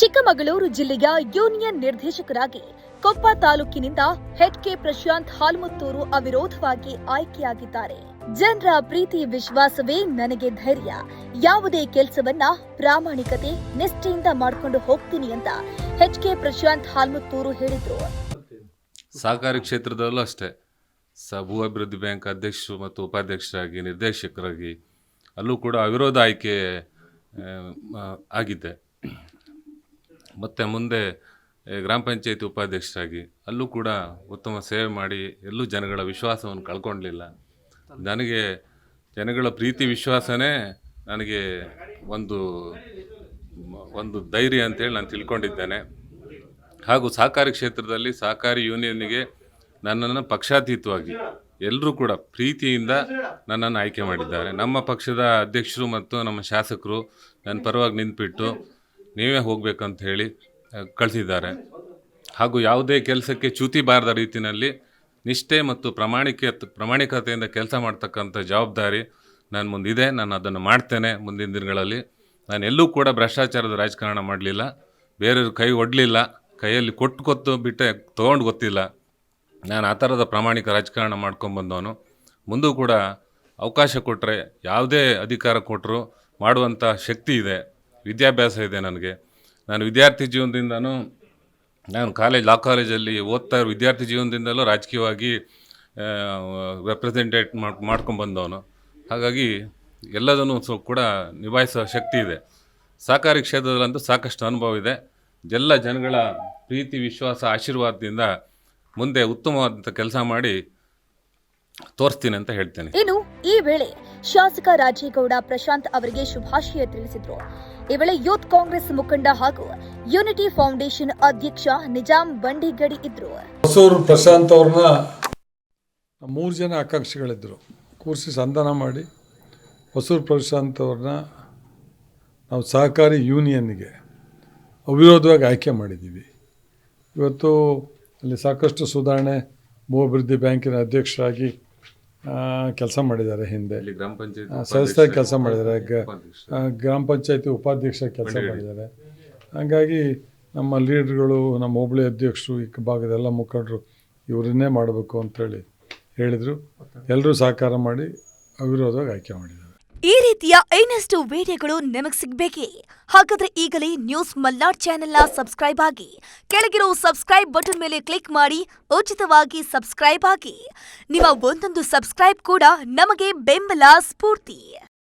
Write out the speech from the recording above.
ಚಿಕ್ಕಮಗಳೂರು ಜಿಲ್ಲೆಯ ಯೂನಿಯನ್ ನಿರ್ದೇಶಕರಾಗಿ ಕೊಪ್ಪ ತಾಲೂಕಿನಿಂದ ಎಚ್.ಕೆ. ಪ್ರಶಾಂತ್ ಹಾಲ್ಮತ್ತೂರು ಅವಿರೋಧವಾಗಿ ಆಯ್ಕೆಯಾಗಿದ್ದಾರೆ. ಜನರ ಪ್ರೀತಿ ವಿಶ್ವಾಸವೇ ನನಗೆ ಧೈರ್ಯ. ಯಾವುದೇ ಕೆಲಸವನ್ನ ಪ್ರಾಮಾಣಿಕತೆ ನಿಷ್ಠೆಯಿಂದ ಮಾಡಿಕೊಂಡು ಹೋಗ್ತೀನಿ ಅಂತ ಎಚ್.ಕೆ. ಪ್ರಶಾಂತ್ ಹಾಲ್ಮತ್ತೂರು ಹೇಳಿದ್ರು. ಸಹಕಾರಿ ಕ್ಷೇತ್ರದಲ್ಲೂ ಅಷ್ಟೇ ಭೂ ಅಭಿವೃದ್ಧಿ ಬ್ಯಾಂಕ್ ಅಧ್ಯಕ್ಷರು ಮತ್ತು ಉಪಾಧ್ಯಕ್ಷರಾಗಿ ನಿರ್ದೇಶಕರಾಗಿ ಅಲ್ಲೂ ಕೂಡ ಅವಿರೋಧ ಆಯ್ಕೆ ಆಗಿದ್ದೆ. ಮತ್ತು ಮುಂದೆ ಗ್ರಾಮ ಪಂಚಾಯತಿ ಉಪಾಧ್ಯಕ್ಷರಾಗಿ ಅಲ್ಲೂ ಕೂಡ ಉತ್ತಮ ಸೇವೆ ಮಾಡಿ ಎಲ್ಲೂ ಜನಗಳ ವಿಶ್ವಾಸವನ್ನು ಕಳ್ಕೊಳ್ಳಲಿಲ್ಲ. ನನಗೆ ಜನಗಳ ಪ್ರೀತಿ ವಿಶ್ವಾಸನೇ ನನಗೆ ಒಂದು ಧೈರ್ಯ ಅಂತೇಳಿ ನಾನು ತಿಳ್ಕೊಂಡಿದ್ದೇನೆ. ಹಾಗೂ ಸಹಕಾರಿ ಕ್ಷೇತ್ರದಲ್ಲಿ ಸಹಕಾರಿ ಯೂನಿಯನ್ನಿಗೆ ನನ್ನನ್ನು ಪಕ್ಷಾತೀತವಾಗಿ ಎಲ್ಲರೂ ಕೂಡ ಪ್ರೀತಿಯಿಂದ ನನ್ನನ್ನು ಆಯ್ಕೆ ಮಾಡಿದ್ದಾರೆ. ನಮ್ಮ ಪಕ್ಷದ ಅಧ್ಯಕ್ಷರು ಮತ್ತು ನಮ್ಮ ಶಾಸಕರು ನನ್ನ ಪರವಾಗಿ ನಿಂತುಬಿಟ್ಟು ನೀವೇ ಹೋಗಬೇಕಂತ ಹೇಳಿ ಕಳಿಸಿದ್ದಾರೆ. ಹಾಗೂ ಯಾವುದೇ ಕೆಲಸಕ್ಕೆ ಚ್ಯುತಿ ಬಾರದ ರೀತಿಯಲ್ಲಿ ನಿಷ್ಠೆ ಮತ್ತು ಪ್ರಾಮಾಣಿಕತೆಯಿಂದ ಕೆಲಸ ಮಾಡ್ತಕ್ಕಂಥ ಜವಾಬ್ದಾರಿ ನನ್ನ ಮುಂದಿದೆ. ನಾನು ಅದನ್ನು ಮಾಡ್ತೇನೆ. ಮುಂದಿನ ದಿನಗಳಲ್ಲಿ ನಾನು ಎಲ್ಲೂ ಕೂಡ ಭ್ರಷ್ಟಾಚಾರದ ರಾಜಕಾರಣ ಮಾಡಲಿಲ್ಲ, ಬೇರೆಯವ್ರ ಕೈ ಒಡ್ಲಿಲ್ಲ, ಕೈಯಲ್ಲಿ ಕೊಟ್ಟು ಬಿಟ್ಟೆ ತೊಗೊಂಡು ಗೊತ್ತಿಲ್ಲ. ನಾನು ಆ ಥರದ ಪ್ರಾಮಾಣಿಕ ರಾಜಕಾರಣ ಮಾಡ್ಕೊಂಬಂದವನು. ಮುಂದೂ ಕೂಡ ಅವಕಾಶ ಕೊಟ್ಟರೆ ಯಾವುದೇ ಅಧಿಕಾರ ಕೊಟ್ಟರು ಮಾಡುವಂಥ ಶಕ್ತಿ ಇದೆ, ವಿದ್ಯಾಭ್ಯಾಸ ಇದೆ ನನಗೆ. ನಾನು ವಿದ್ಯಾರ್ಥಿ ಜೀವನದಿಂದನೂ ಲಾ ಕಾಲೇಜಲ್ಲಿ ಓದ್ತಾ ಇರೋ ವಿದ್ಯಾರ್ಥಿ ಜೀವನದಿಂದಲೂ ರಾಜಕೀಯವಾಗಿ ರೆಪ್ರೆಸೆಂಟೇಟ್ ಮಾಡ್ಕೊಂಬಂದವನು. ಹಾಗಾಗಿ ಎಲ್ಲದನ್ನು ಕೂಡ ನಿಭಾಯಿಸೋ ಶಕ್ತಿ ಇದೆ. ಸಹಕಾರಿ ಕ್ಷೇತ್ರದಲ್ಲಂತೂ ಸಾಕಷ್ಟು ಅನುಭವ ಇದೆ. ಎಲ್ಲ ಜನಗಳ ಪ್ರೀತಿ ವಿಶ್ವಾಸ ಆಶೀರ್ವಾದದಿಂದ ಮುಂದೆ ಉತ್ತಮವಾದಂಥ ಕೆಲಸ ಮಾಡಿ ತೋರಿಸ್ತೀನಿ ಅಂತ ಹೇಳ್ತೇನೆ. ಇನ್ನು ಈ ವೇಳೆ ಶಾಸಕ ರಾಜೇಗೌಡ ಪ್ರಶಾಂತ್ ಅವರಿಗೆ ಶುಭಾಶಯ ತಿಳಿಸಿದ್ರು. ಈ ವೇಳೆ ಯೂತ್ ಕಾಂಗ್ರೆಸ್ ಮುಖಂಡ ಹಾಗೂ ಯೂನಿಟಿ ಫೌಂಡೇಶನ್ ಅಧ್ಯಕ್ಷ ನಿಜಾಮ್ ಬಂಡಿಗಡಿ ಇದ್ರು. ಹೊಸೂರು ಪ್ರಶಾಂತ್ ಅವ್ರನ್ನ 3 ಜನ ಆಕಾಂಕ್ಷಿಗಳಿದ್ದರು. ಕೂರಿಸಿ ಸಂಧಾನ ಮಾಡಿ ಹೊಸೂರು ಪ್ರಶಾಂತ್ ಅವ್ರನ್ನ ನಾವು ಸಹಕಾರಿ ಯೂನಿಯನ್ಗೆ ಅವಿರೋಧವಾಗಿ ಆಯ್ಕೆ ಮಾಡಿದ್ದೀವಿ. ಇವತ್ತು ಅಲ್ಲಿ ಸಾಕಷ್ಟು ಸುಧಾರಣೆ, ಭೂ ಅಭಿವೃದ್ಧಿ ಬ್ಯಾಂಕಿನ ಅಧ್ಯಕ್ಷರಾಗಿ ಕೆಲಸ ಮಾಡಿದ್ದಾರೆ. ಹಿಂದೆ ಸದಸ್ಯರಾಗಿ ಕೆಲಸ ಮಾಡಿದ್ದಾರೆ, ಗ್ರಾಮ ಪಂಚಾಯತಿ ಉಪಾಧ್ಯಕ್ಷ ಕೆಲಸ ಮಾಡಿದ್ದಾರೆ. ಹಾಗಾಗಿ ನಮ್ಮ ಲೀಡರ್ಗಳು, ನಮ್ಮ ಹೋಬಳಿ ಅಧ್ಯಕ್ಷರು, ಈ ಭಾಗದೆಲ್ಲ ಮುಖಂಡರು ಇವರನ್ನೇ ಮಾಡಬೇಕು ಅಂತೇಳಿ ಹೇಳಿದರು. ಎಲ್ಲರೂ ಸಹಕಾರ ಮಾಡಿ ಅವಿರೋಧವಾಗಿ ಆಯ್ಕೆ ಮಾಡಿದ್ದಾರೆ. ಈ ರೀತಿಯ ಇನ್ನಷ್ಟು ವಿಡಿಯೋಗಳು ನಿಮಗೆ ಸಿಗಬೇಕೇ? ಹಾಗಾದ್ರೆ ಈಗಲೇ ನ್ಯೂಸ್ ಮಲ್ನಾಡ್ ಚಾನೆಲ್ನ ಸಬ್ಸ್ಕ್ರೈಬ್ ಆಗಿ, ಕೆಳಗಿರೋ ಸಬ್ಸ್ಕ್ರೈಬ್ ಬಟನ್ ಮೇಲೆ ಕ್ಲಿಕ್ ಮಾಡಿ ಉಚಿತವಾಗಿ ಸಬ್ಸ್ಕ್ರೈಬ್ ಆಗಿ. ನಿಮ್ಮ ಒಂದೊಂದು ಸಬ್ಸ್ಕ್ರೈಬ್ ಕೂಡ ನಮಗೆ ಬೆಂಬಲ ಸ್ಫೂರ್ತಿ.